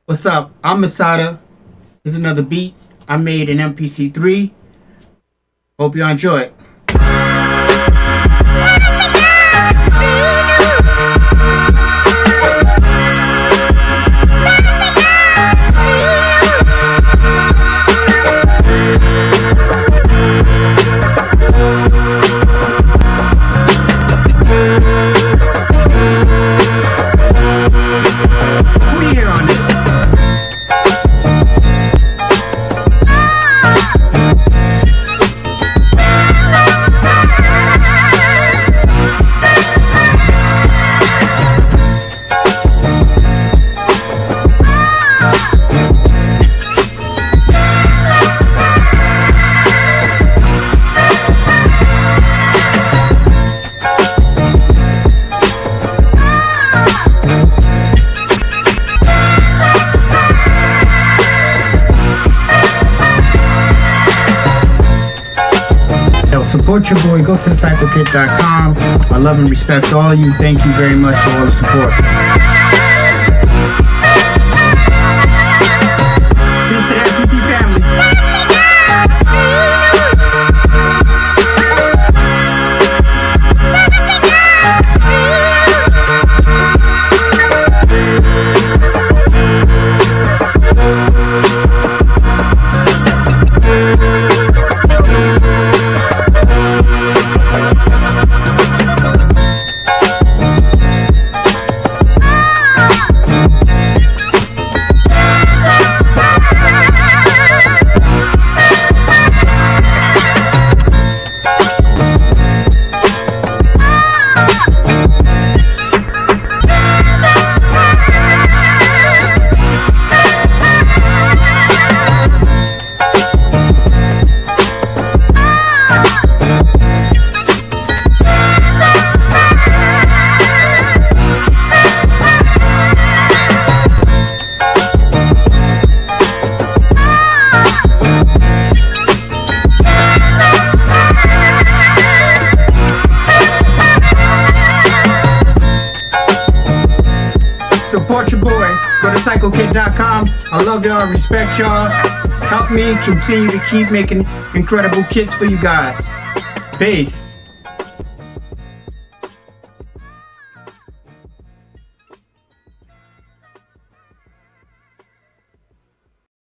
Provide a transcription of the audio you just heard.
What's up? I'm Masada. This is another beat I made in MPC3. Hope you enjoy it. Who you hear on this? Support your boy. Go to thecyclekit.com. I love and respect all of you. Thank you very much for all the support. Peace to the FPC family. Support your boy. Go to cyclekit.com. I love y'all, respect y'all. Help me continue to keep making incredible kits for you guys. Peace.